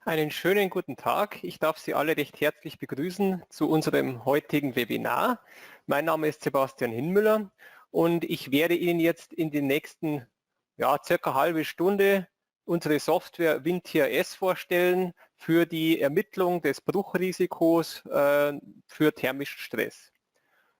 Einen schönen guten Tag. Ich darf Sie alle recht herzlich begrüßen zu unserem heutigen Webinar. Mein Name ist Sebastian Hinmüller und ich werde Ihnen jetzt in den nächsten circa halbe Stunde unsere Software WinTRS vorstellen für die Ermittlung des Bruchrisikos für thermischen Stress.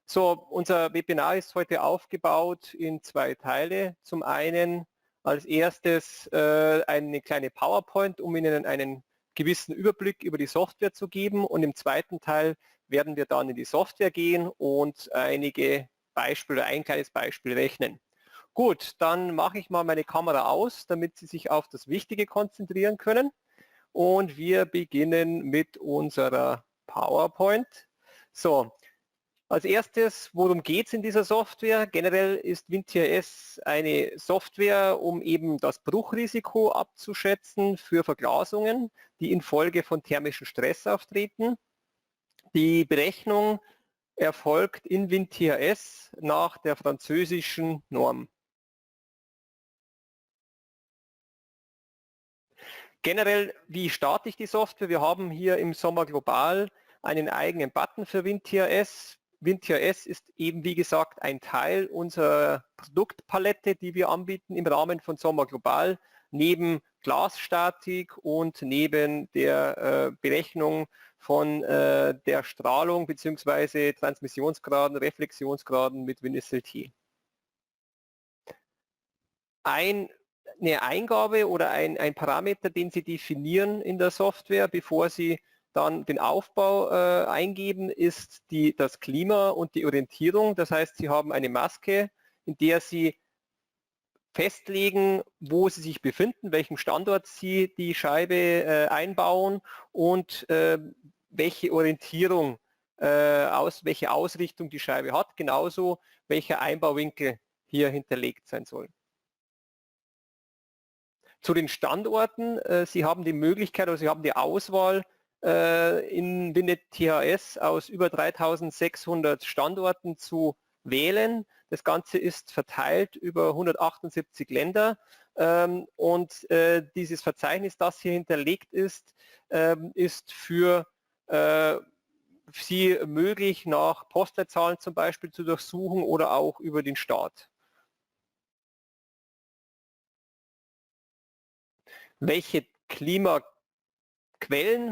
So, unser Webinar ist heute aufgebaut in zwei Teile. Zum einen als erstes eine kleine PowerPoint, um Ihnen einen gewissen Überblick über die Software zu geben, und im zweiten Teil werden wir dann in die Software gehen und einige Beispiele, ein kleines Beispiel rechnen. Gut, dann mache ich mal meine Kamera aus, damit Sie sich auf das Wichtige konzentrieren können, und wir beginnen mit unserer PowerPoint. So, als erstes, worum geht es in dieser Software? Generell ist WinTRS eine Software, um eben das Bruchrisiko abzuschätzen für Verglasungen, die infolge von thermischem Stress auftreten. Die Berechnung erfolgt in WinTRS nach der französischen Norm. Generell, wie starte ich die Software? Wir haben hier im Sommer Global einen eigenen Button für WinTRS. WinTRS ist eben, wie gesagt, ein Teil unserer Produktpalette, die wir anbieten im Rahmen von Sommer Global, neben Glasstatik und neben der Berechnung von der Strahlung bzw. Transmissionsgraden, Reflexionsgraden mit WinSLT. Eine Eingabe oder ein Parameter, den Sie definieren in der Software, bevor Sie dann den Aufbau eingeben, ist das Klima und die Orientierung. Das heißt, Sie haben eine Maske, in der Sie festlegen, wo Sie sich befinden, welchem Standort Sie die Scheibe einbauen und welche Orientierung, welche Ausrichtung die Scheibe hat, genauso welcher Einbauwinkel hier hinterlegt sein soll. Zu den Standorten, Sie haben die Möglichkeit oder Sie haben die Auswahl in WinTRS aus über 3600 Standorten zu wählen. Das Ganze ist verteilt über 178 Länder und dieses Verzeichnis, das hier hinterlegt ist, ist für Sie möglich, nach Postleitzahlen zum Beispiel zu durchsuchen oder auch über den Staat. Welche Klimaquellen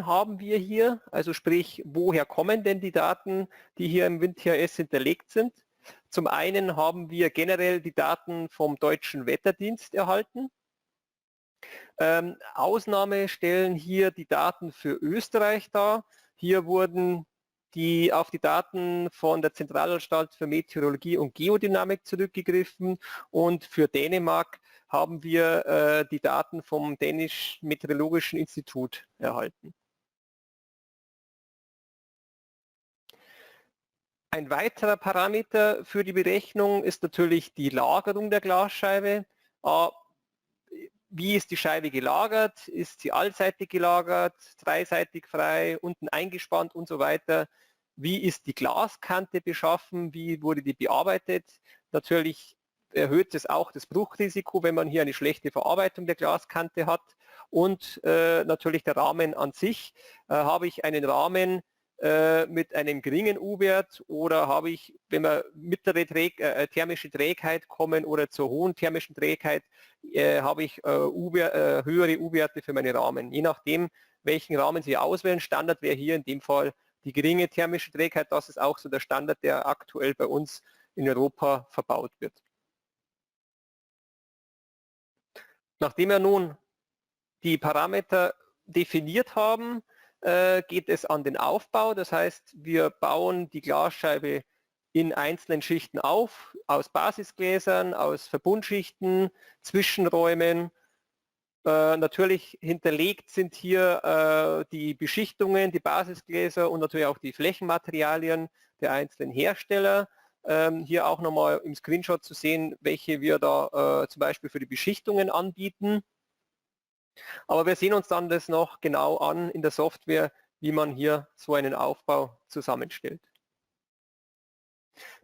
haben wir hier? Also sprich, woher kommen denn die Daten, die hier im WinTRS hinterlegt sind? Zum einen haben wir generell die Daten vom Deutschen Wetterdienst erhalten. Ausnahme stellen hier die Daten für Österreich dar. Hier wurden auf die Daten von der Zentralanstalt für Meteorologie und Geodynamik zurückgegriffen, und für Dänemark haben wir die Daten vom Dänischen Meteorologischen Institut erhalten. Ein weiterer Parameter für die Berechnung ist natürlich die Lagerung der Glasscheibe. Wie ist die Scheibe gelagert? Ist sie allseitig gelagert, dreiseitig frei, unten eingespannt und so weiter? Wie ist die Glaskante beschaffen? Wie wurde die bearbeitet? Natürlich erhöht es auch das Bruchrisiko, wenn man hier eine schlechte Verarbeitung der Glaskante hat. Und natürlich der Rahmen an sich. Habe ich einen Rahmen mit einem geringen U-Wert, oder habe ich, wenn wir mittlere thermische Trägheit kommen oder zur hohen thermischen Trägheit, habe ich höhere U-Werte für meine Rahmen. Je nachdem, welchen Rahmen Sie auswählen. Standard wäre hier in dem Fall die geringe thermische Trägheit. Das ist auch so der Standard, der aktuell bei uns in Europa verbaut wird. Nachdem wir nun die Parameter definiert haben, geht es an den Aufbau. Das heißt, wir bauen die Glasscheibe in einzelnen Schichten auf, aus Basisgläsern, aus Verbundschichten, Zwischenräumen. Natürlich hinterlegt sind hier die Beschichtungen, die Basisgläser und natürlich auch die Flächenmaterialien der einzelnen Hersteller. Hier auch nochmal im Screenshot zu sehen, welche wir da zum Beispiel für die Beschichtungen anbieten. Aber wir sehen uns dann das noch genau an in der Software, wie man hier so einen Aufbau zusammenstellt.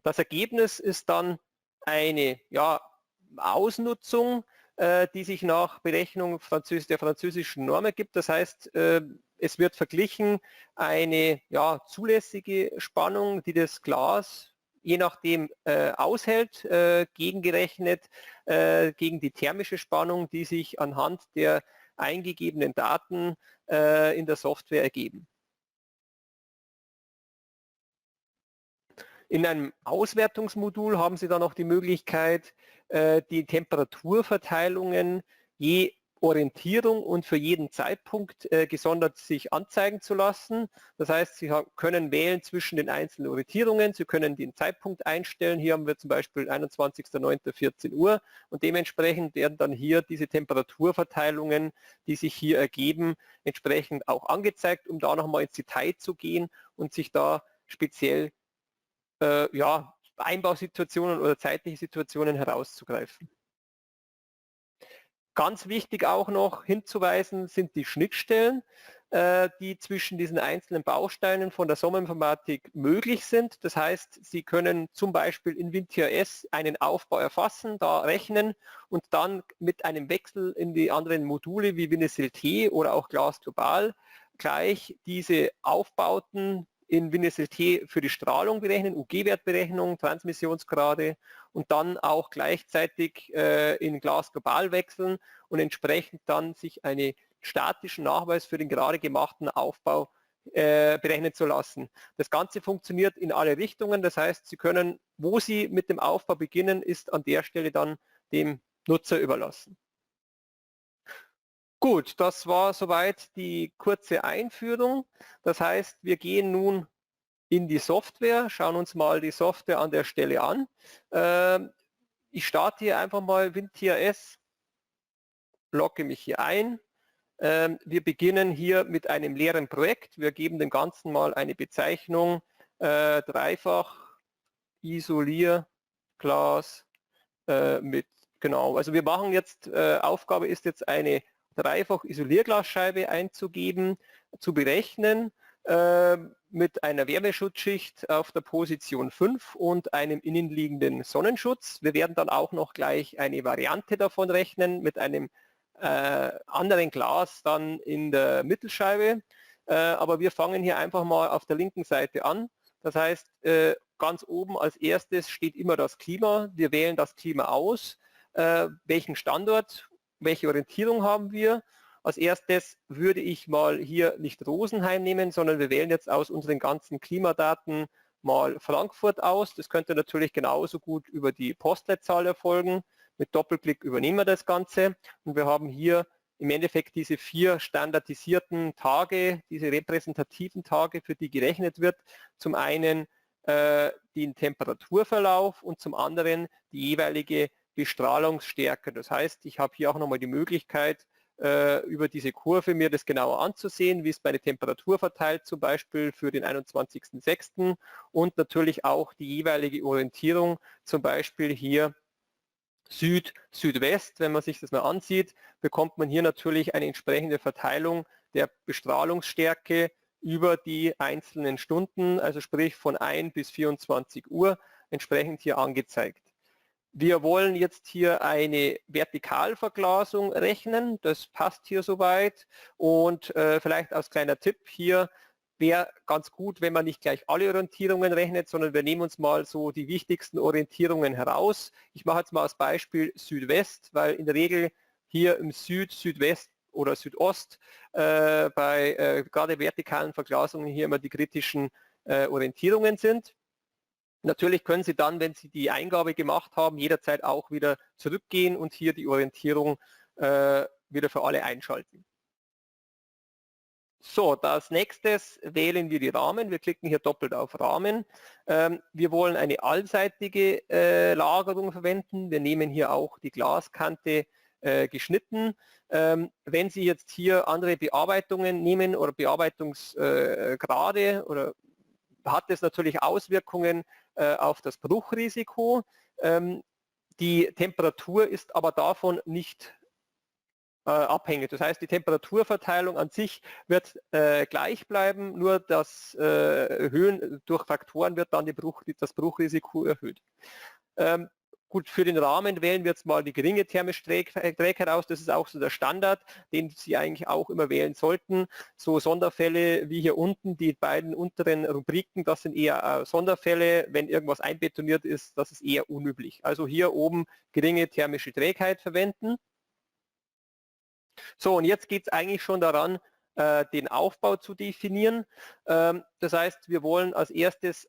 Das Ergebnis ist dann eine Ausnutzung die sich nach Berechnung der französischen Norm ergibt. Das heißt, es wird verglichen eine zulässige Spannung, die das Glas je nachdem aushält, gegengerechnet gegen die thermische Spannung, die sich anhand der eingegebenen Daten in der Software ergeben. In einem Auswertungsmodul haben Sie dann noch die Möglichkeit, die Temperaturverteilungen je Orientierung und für jeden Zeitpunkt gesondert sich anzeigen zu lassen. Das heißt, Sie können wählen zwischen den einzelnen Orientierungen, Sie können den Zeitpunkt einstellen. Hier haben wir zum Beispiel 21.09.14 Uhr und dementsprechend werden dann hier diese Temperaturverteilungen, die sich hier ergeben, entsprechend auch angezeigt, um da nochmal ins Detail zu gehen und sich da speziell Einbausituationen oder zeitliche Situationen herauszugreifen. Ganz wichtig auch noch hinzuweisen sind die Schnittstellen, die zwischen diesen einzelnen Bausteinen von der Somminformatik möglich sind. Das heißt, Sie können zum Beispiel in WinTRS einen Aufbau erfassen, da rechnen und dann mit einem Wechsel in die anderen Module wie WinSLT oder auch Glas Global gleich diese Aufbauten in WinSLT für die Strahlung berechnen, UG-Wertberechnung, Transmissionsgrade und dann auch gleichzeitig in Glas Global wechseln und entsprechend dann sich einen statischen Nachweis für den gerade gemachten Aufbau berechnen zu lassen. Das Ganze funktioniert in alle Richtungen, das heißt, Sie können, wo Sie mit dem Aufbau beginnen, ist an der Stelle dann dem Nutzer überlassen. Gut, das war soweit die kurze Einführung. Das heißt, wir gehen nun in die Software, schauen uns mal die Software an der Stelle an. Ich starte hier einfach mal WinTRS, logge mich hier ein. Wir beginnen hier mit einem leeren Projekt. Wir geben dem Ganzen mal eine Bezeichnung, dreifach Isolierglas genau. Also wir machen jetzt, Aufgabe ist jetzt eine dreifach Isolierglasscheibe einzugeben, zu berechnen mit einer Wärmeschutzschicht auf der Position 5 und einem innenliegenden Sonnenschutz. Wir werden dann auch noch gleich eine Variante davon rechnen mit einem anderen Glas dann in der Mittelscheibe. Aber wir fangen hier einfach mal auf der linken Seite an. Das heißt, ganz oben als erstes steht immer das Klima. Wir wählen das Klima aus. Welchen Standort, welche Orientierung haben wir? Als erstes würde ich mal hier nicht Rosenheim nehmen, sondern wir wählen jetzt aus unseren ganzen Klimadaten mal Frankfurt aus. Das könnte natürlich genauso gut über die Postleitzahl erfolgen. Mit Doppelklick übernehmen wir das Ganze und wir haben hier im Endeffekt diese 4 standardisierten Tage, diese repräsentativen Tage, für die gerechnet wird. Zum einen den Temperaturverlauf und zum anderen die jeweilige Bestrahlungsstärke. Das heißt, ich habe hier auch nochmal die Möglichkeit, über diese Kurve mir das genauer anzusehen, wie es meine Temperatur verteilt, zum Beispiel für den 21.06. und natürlich auch die jeweilige Orientierung, zum Beispiel hier Süd, Südwest. Wenn man sich das mal ansieht, bekommt man hier natürlich eine entsprechende Verteilung der Bestrahlungsstärke über die einzelnen Stunden, also sprich von 1 bis 24 Uhr entsprechend hier angezeigt. Wir wollen jetzt hier eine Vertikalverglasung rechnen, das passt hier soweit und vielleicht als kleiner Tipp hier wäre ganz gut, wenn man nicht gleich alle Orientierungen rechnet, sondern wir nehmen uns mal so die wichtigsten Orientierungen heraus. Ich mache jetzt mal als Beispiel Südwest, weil in der Regel hier im Süd, Südwest oder Südost bei gerade vertikalen Verglasungen hier immer die kritischen Orientierungen sind. Natürlich können Sie dann, wenn Sie die Eingabe gemacht haben, jederzeit auch wieder zurückgehen und hier die Orientierung wieder für alle einschalten. So, als nächstes wählen wir die Rahmen. Wir klicken hier doppelt auf Rahmen. Wir wollen eine allseitige Lagerung verwenden. Wir nehmen hier auch die Glaskante geschnitten. Wenn Sie jetzt hier andere Bearbeitungen nehmen oder Bearbeitungsgrade oder hat es natürlich Auswirkungen auf das Bruchrisiko. Die Temperatur ist aber davon nicht abhängig. Das heißt, die Temperaturverteilung an sich wird gleich bleiben, nur das Erhöhen durch Faktoren wird dann das Bruchrisiko erhöht. Gut, für den Rahmen wählen wir jetzt mal die geringe thermische Trägheit aus. Das ist auch so der Standard, den Sie eigentlich auch immer wählen sollten. So Sonderfälle wie hier unten, die beiden unteren Rubriken, das sind eher Sonderfälle. Wenn irgendwas einbetoniert ist, das ist eher unüblich. Also hier oben geringe thermische Trägheit verwenden. So, und jetzt geht es eigentlich schon daran, den Aufbau zu definieren. Das heißt, wir wollen als erstes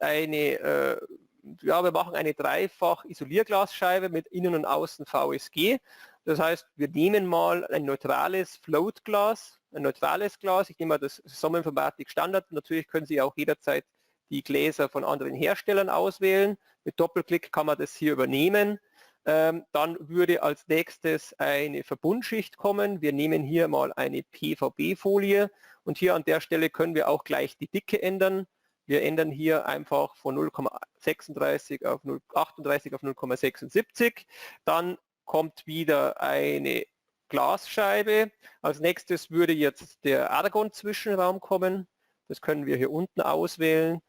wir machen eine dreifach Isolierglasscheibe mit Innen und Außen VSG. Das heißt, wir nehmen mal ein neutrales Floatglas, ein neutrales Glas. Ich nehme mal das Somminformatik Standard. Natürlich können Sie auch jederzeit die Gläser von anderen Herstellern auswählen. Mit Doppelklick kann man das hier übernehmen. Dann würde als nächstes eine Verbundschicht kommen. Wir nehmen hier mal eine PVB-Folie und hier an der Stelle können wir auch gleich die Dicke ändern. Wir ändern hier einfach von 0,36 auf 0,38 auf 0,76. Dann kommt wieder eine Glasscheibe. Als nächstes würde jetzt der Argon-Zwischenraum kommen. Das können wir hier unten auswählen.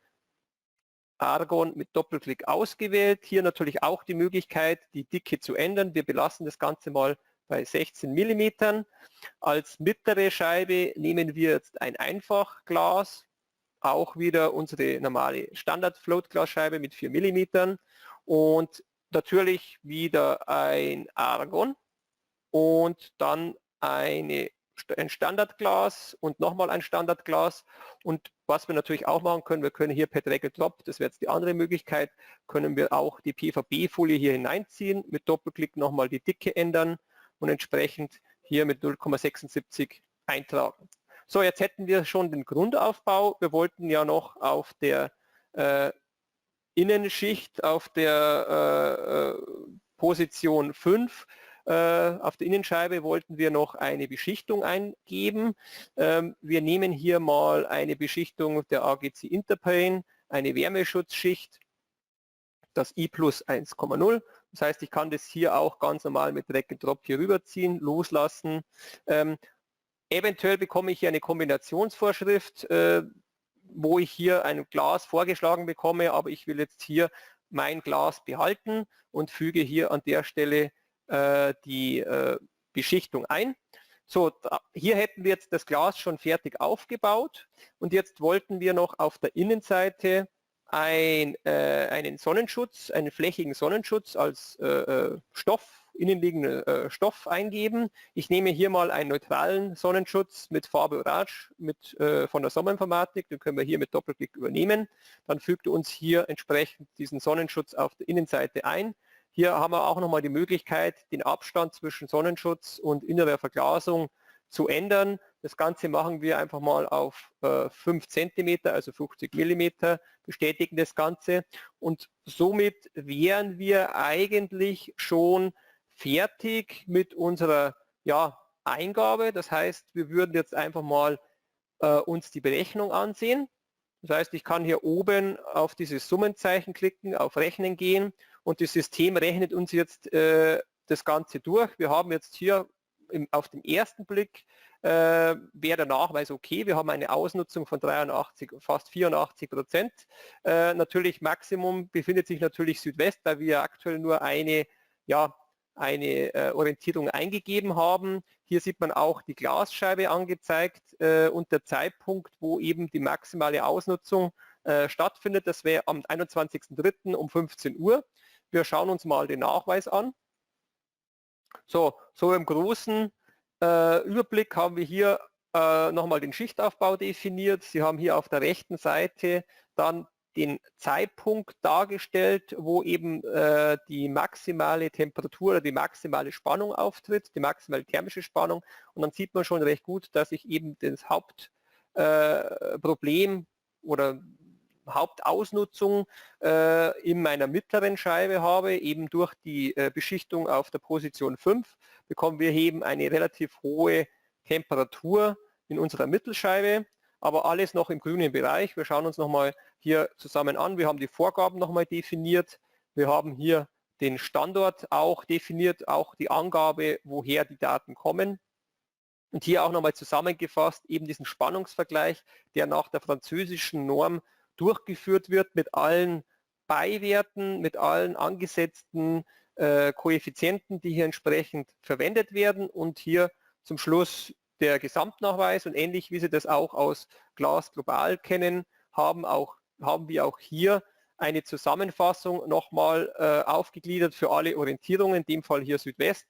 Argon mit Doppelklick ausgewählt. Hier natürlich auch die Möglichkeit, die Dicke zu ändern. Wir belassen das Ganze mal bei 16 mm. Als mittlere Scheibe nehmen wir jetzt ein Einfachglas, auch wieder unsere normale Standard-Float-Glasscheibe mit 4 mm und natürlich wieder ein Argon und dann ein Standardglas und nochmal ein Standardglas. Und was wir natürlich auch machen können, wir können hier per Drag and Drop, das wäre jetzt die andere Möglichkeit, können wir auch die PVB-Folie hier hineinziehen, mit Doppelklick nochmal die Dicke ändern und entsprechend hier mit 0,76 eintragen. So, jetzt hätten wir schon den Grundaufbau. Wir wollten ja noch auf der Innenschicht, auf der Position 5, auf der Innenscheibe wollten wir noch eine Beschichtung eingeben. Wir nehmen hier mal eine Beschichtung der AGC Interpain, eine Wärmeschutzschicht, das I plus 1,0. Das heißt, ich kann das hier auch ganz normal mit Drag and Drop hier rüberziehen, loslassen. Eventuell bekomme ich hier eine Kombinationsvorschrift, wo ich hier ein Glas vorgeschlagen bekomme, aber ich will jetzt hier mein Glas behalten und füge hier an der Stelle die Beschichtung ein. So, hier hätten wir jetzt das Glas schon fertig aufgebaut und jetzt wollten wir noch auf der Innenseite einen Sonnenschutz, einen flächigen Sonnenschutz als innenliegenden Stoff eingeben. Ich nehme hier mal einen neutralen Sonnenschutz mit Farbe Orange von der Somminformatik, den können wir hier mit Doppelklick übernehmen. Dann fügt er uns hier entsprechend diesen Sonnenschutz auf der Innenseite ein. Hier haben wir auch nochmal die Möglichkeit, den Abstand zwischen Sonnenschutz und innerer Verglasung zu ändern. Das Ganze machen wir einfach mal auf 5 cm, also 50 mm, bestätigen das Ganze und somit wären wir eigentlich schon fertig mit unserer Eingabe. Das heißt, wir würden jetzt einfach mal uns die Berechnung ansehen. Das heißt, ich kann hier oben auf dieses Summenzeichen klicken, auf Rechnen gehen und das System rechnet uns jetzt das Ganze durch. Wir haben jetzt hier auf den ersten Blick wäre der Nachweis okay. Wir haben eine Ausnutzung von 83, fast 84%. Natürlich Maximum befindet sich natürlich Südwest, da wir aktuell nur eine Orientierung eingegeben haben. Hier sieht man auch die Glasscheibe angezeigt und der Zeitpunkt, wo eben die maximale Ausnutzung stattfindet. Das wäre am 21.03. um 15 Uhr. Wir schauen uns mal den Nachweis an. So im großen Überblick haben wir hier nochmal den Schichtaufbau definiert. Sie haben hier auf der rechten Seite dann den Zeitpunkt dargestellt, wo eben die maximale Temperatur oder die maximale Spannung auftritt, die maximale thermische Spannung. Und dann sieht man schon recht gut, dass ich eben das Hauptproblem oder Hauptausnutzung in meiner mittleren Scheibe habe, eben durch die Beschichtung auf der Position 5 bekommen wir eben eine relativ hohe Temperatur in unserer Mittelscheibe, aber alles noch im grünen Bereich. Wir schauen uns nochmal hier zusammen an. Wir haben die Vorgaben nochmal definiert. Wir haben hier den Standort auch definiert, auch die Angabe, woher die Daten kommen. Und hier auch nochmal zusammengefasst eben diesen Spannungsvergleich, der nach der französischen Norm durchgeführt wird mit allen Beiwerten, mit allen angesetzten Koeffizienten, die hier entsprechend verwendet werden und hier zum Schluss der Gesamtnachweis und ähnlich wie Sie das auch aus Glas Global kennen, haben wir auch hier eine Zusammenfassung nochmal aufgegliedert für alle Orientierungen, in dem Fall hier Südwest,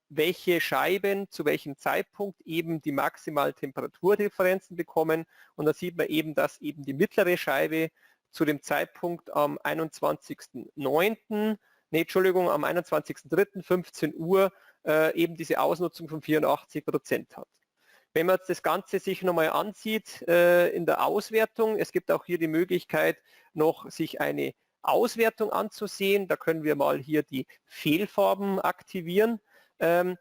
welche Scheiben zu welchem Zeitpunkt eben die maximalen Temperaturdifferenzen bekommen. Und da sieht man eben, dass eben die mittlere Scheibe zu dem Zeitpunkt am 21.09., am 21.03. 15 Uhr eben diese Ausnutzung von 84% hat. Wenn man jetzt das Ganze sich nochmal ansieht in der Auswertung, es gibt auch hier die Möglichkeit, noch sich eine Auswertung anzusehen. Da können wir mal hier die Fehlfarben aktivieren. Wir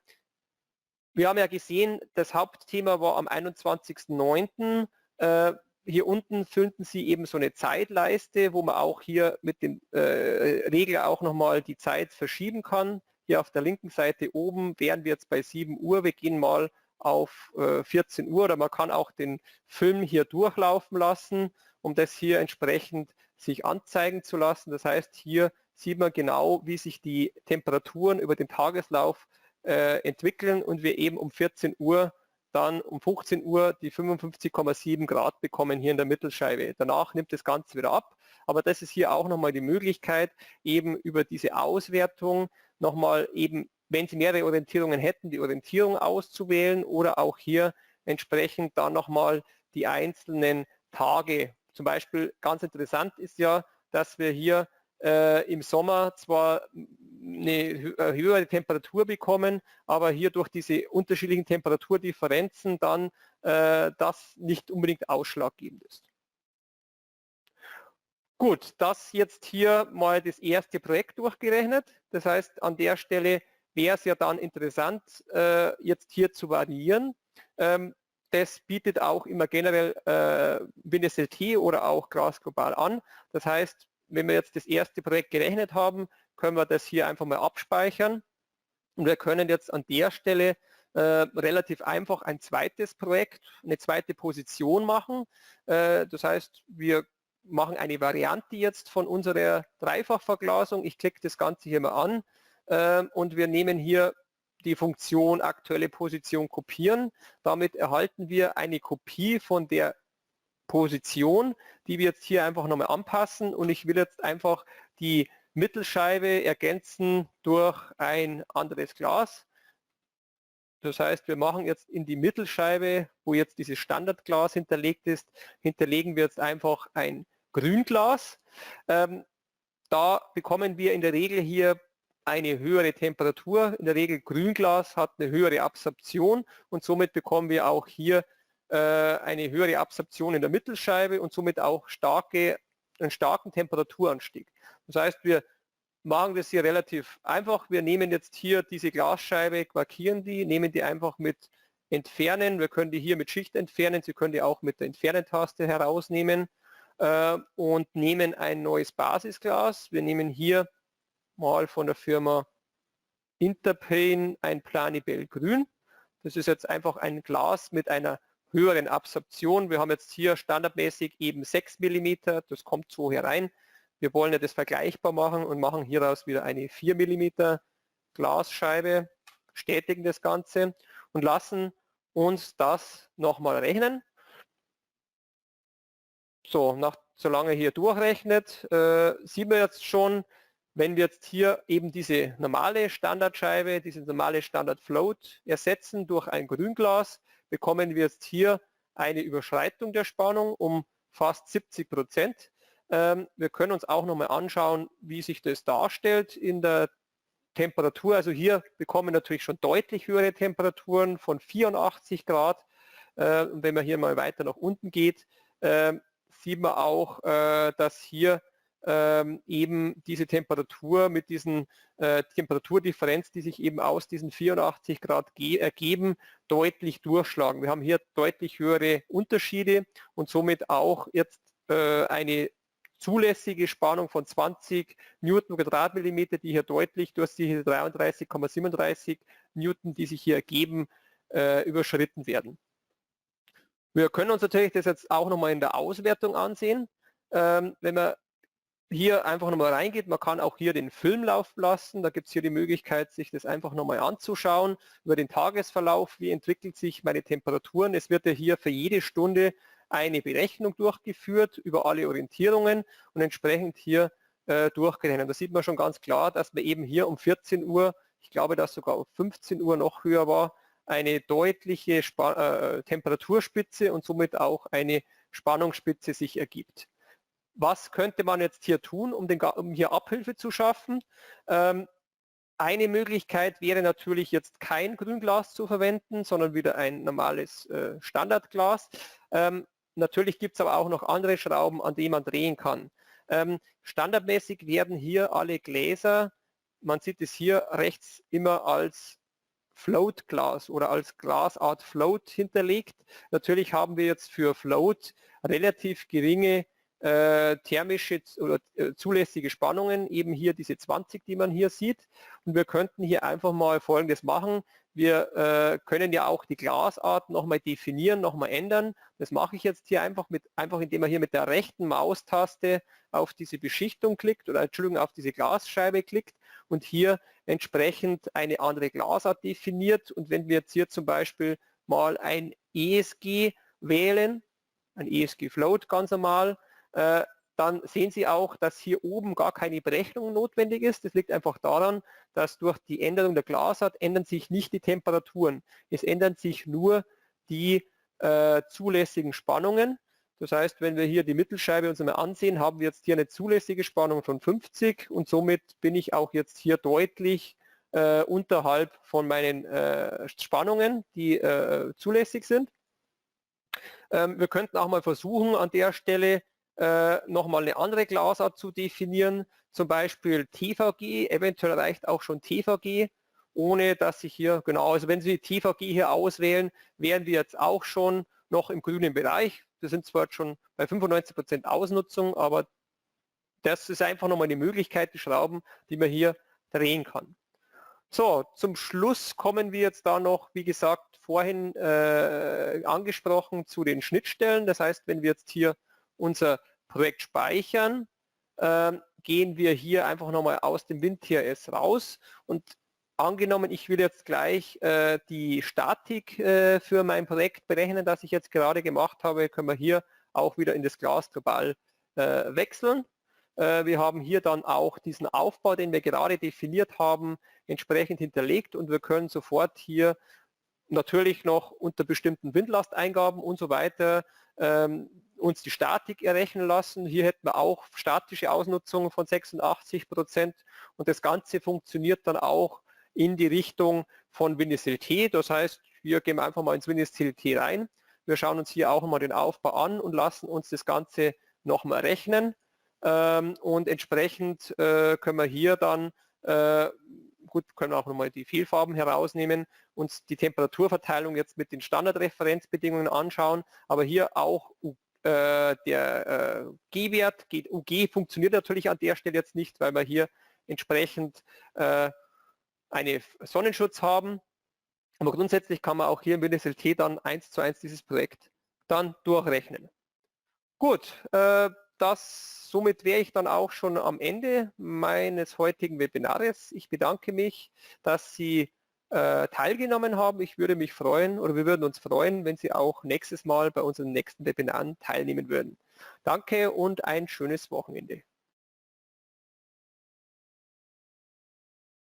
haben ja gesehen, das Hauptthema war am 21.09. Hier unten finden Sie eben so eine Zeitleiste, wo man auch hier mit dem Regler auch nochmal die Zeit verschieben kann. Hier auf der linken Seite oben wären wir jetzt bei 7 Uhr. Wir gehen mal auf 14 Uhr oder man kann auch den Film hier durchlaufen lassen, um das hier entsprechend sich anzeigen zu lassen. Das heißt, hier sieht man genau, wie sich die Temperaturen über den Tageslauf entwickeln und wir eben um 14 Uhr dann um 15 Uhr die 55,7 Grad bekommen hier in der Mittelscheibe. Danach nimmt das Ganze wieder ab, aber das ist hier auch nochmal die Möglichkeit, eben über diese Auswertung nochmal eben, wenn Sie mehrere Orientierungen hätten, die Orientierung auszuwählen oder auch hier entsprechend dann nochmal die einzelnen Tage. Zum Beispiel ganz interessant ist ja, dass wir hier im Sommer zwar eine höhere Temperatur bekommen, aber hier durch diese unterschiedlichen Temperaturdifferenzen dann das nicht unbedingt ausschlaggebend ist. Gut, das jetzt hier mal das erste Projekt durchgerechnet. Das heißt, an der Stelle wäre es ja dann interessant, jetzt hier zu variieren. Das bietet auch immer generell WinSLT oder auch Glas Global an. Das heißt, wenn wir jetzt das erste Projekt gerechnet haben, können wir das hier einfach mal abspeichern. Und wir können jetzt an der Stelle relativ einfach ein zweites Projekt, eine zweite Position machen. Das heißt, wir machen eine Variante jetzt von unserer Dreifachverglasung. Ich klicke das Ganze hier mal an und wir nehmen hier die Funktion aktuelle Position kopieren. Damit erhalten wir eine Kopie von der Position, die wir jetzt hier einfach nochmal anpassen und ich will jetzt einfach die Mittelscheibe ergänzen durch ein anderes Glas. Das heißt, wir machen jetzt in die Mittelscheibe, wo jetzt dieses Standardglas hinterlegt ist, hinterlegen wir jetzt einfach ein Grünglas. Da bekommen wir in der Regel hier eine höhere Temperatur. In der Regel Grünglas hat eine höhere Absorption und somit bekommen wir auch hier eine höhere Absorption in der Mittelscheibe und somit auch einen starken Temperaturanstieg. Das heißt, wir machen das hier relativ einfach. Wir nehmen jetzt hier diese Glasscheibe, markieren die, nehmen die einfach mit Entfernen. Wir können die hier mit Schicht entfernen. Sie können die auch mit der Entfernen-Taste herausnehmen und nehmen ein neues Basisglas. Wir nehmen hier mal von der Firma Interpain ein Planibel Grün. Das ist jetzt einfach ein Glas mit einer höheren Absorption. Wir haben jetzt hier standardmäßig eben 6 mm, das kommt so herein. Wir wollen ja das vergleichbar machen und machen hieraus wieder eine 4 mm Glasscheibe, bestätigen das Ganze und lassen uns das nochmal rechnen. So, solange hier durchrechnet, sieht man jetzt schon, wenn wir jetzt hier eben diese normale Standardscheibe, diese normale Standard-Float ersetzen durch ein Grünglas, bekommen wir jetzt hier eine Überschreitung der Spannung um fast 70%. Wir können uns auch nochmal anschauen, wie sich das darstellt in der Temperatur. Also hier bekommen wir natürlich schon deutlich höhere Temperaturen von 84 Grad. Und wenn man hier mal weiter nach unten geht, sieht man auch, dass hier eben diese Temperatur mit diesen Temperaturdifferenz, die sich eben aus diesen 84 Grad ergeben, deutlich durchschlagen. Wir haben hier deutlich höhere Unterschiede und somit auch jetzt eine zulässige Spannung von 20 Newton pro Quadratmillimeter, die hier deutlich durch die 33,37 Newton, die sich hier ergeben, überschritten werden. Wir können uns natürlich das jetzt auch nochmal in der Auswertung ansehen. Wenn wir hier einfach nochmal reingeht, man kann auch hier den Film laufen lassen, da gibt es hier die Möglichkeit, sich das einfach nochmal anzuschauen, über den Tagesverlauf, wie entwickelt sich meine Temperaturen. Es wird ja hier für jede Stunde eine Berechnung durchgeführt über alle Orientierungen und entsprechend hier durchgerechnet. Da sieht man schon ganz klar, dass man eben hier um 14 Uhr, ich glaube, dass sogar um 15 Uhr noch höher war, eine deutliche Temperaturspitze und somit auch eine Spannungsspitze sich ergibt. Was könnte man jetzt hier tun, um hier Abhilfe zu schaffen? Eine Möglichkeit wäre natürlich jetzt kein Grünglas zu verwenden, sondern wieder ein normales Standardglas. Natürlich gibt es aber auch noch andere Schrauben, an denen man drehen kann. Standardmäßig werden hier alle Gläser, man sieht es hier rechts immer als Float-Glas oder als Glasart Float hinterlegt. Natürlich haben wir jetzt für Float relativ geringe thermische oder zulässige Spannungen, eben hier diese 20, die man hier sieht. Und wir könnten hier einfach mal Folgendes machen. Wir können ja auch die Glasart nochmal definieren, nochmal ändern. Das mache ich jetzt hier einfach, indem man hier mit der rechten Maustaste auf diese Beschichtung klickt oder Entschuldigung, auf diese Glasscheibe klickt und hier entsprechend eine andere Glasart definiert. Und wenn wir jetzt hier zum Beispiel mal ein ESG wählen, ein ESG Float ganz normal, dann sehen Sie auch, dass hier oben gar keine Berechnung notwendig ist. Das liegt einfach daran, dass durch die Änderung der Glasart ändern sich nicht die Temperaturen. Es ändern sich nur die zulässigen Spannungen. Das heißt, wenn wir hier die Mittelscheibe uns einmal ansehen, haben wir jetzt hier eine zulässige Spannung von 50 und somit bin ich auch jetzt hier deutlich unterhalb von meinen Spannungen, die zulässig sind. Wir könnten auch mal versuchen, an der Stelle nochmal eine andere Glasart zu definieren, zum Beispiel TVG, eventuell reicht auch schon TVG, ohne dass ich hier, genau, also wenn Sie TVG hier auswählen, wären wir jetzt auch schon noch im grünen Bereich. Wir sind zwar jetzt schon bei 95% Ausnutzung, aber das ist einfach nochmal eine Möglichkeit, die Schrauben, die man hier drehen kann. So, zum Schluss kommen wir jetzt da noch, wie gesagt, vorhin angesprochen zu den Schnittstellen. Das heißt, wenn wir jetzt hier unser Projekt speichern, gehen wir hier einfach nochmal aus dem WinTRS raus und angenommen, ich will jetzt gleich die Statik für mein Projekt berechnen, das ich jetzt gerade gemacht habe, können wir hier auch wieder in das Glas global wechseln. Wir haben hier dann auch diesen Aufbau, den wir gerade definiert haben, entsprechend hinterlegt und wir können sofort hier natürlich noch unter bestimmten Windlasteingaben und so weiter uns die Statik errechnen lassen. Hier hätten wir auch statische Ausnutzung von 86% und das Ganze funktioniert dann auch in die Richtung von WinSLT. Das heißt, hier gehen wir einfach mal ins WinSLT rein. Wir schauen uns hier auch mal den Aufbau an und lassen uns das Ganze nochmal rechnen. Und entsprechend können wir hier dann, gut, können wir auch nochmal die Vielfarben herausnehmen, uns die Temperaturverteilung jetzt mit den Standardreferenzbedingungen anschauen, aber hier auch der G-Wert, UG funktioniert natürlich an der Stelle jetzt nicht, weil wir hier entsprechend einen Sonnenschutz haben, aber grundsätzlich kann man auch hier im WinSLT dann 1:1 dieses Projekt dann durchrechnen. Gut, somit wäre ich dann auch schon am Ende meines heutigen Webinars. Ich bedanke mich, dass Sie teilgenommen haben. Ich würde mich freuen oder wir würden uns freuen, wenn Sie auch nächstes Mal bei unseren nächsten Webinaren teilnehmen würden. Danke und ein schönes Wochenende.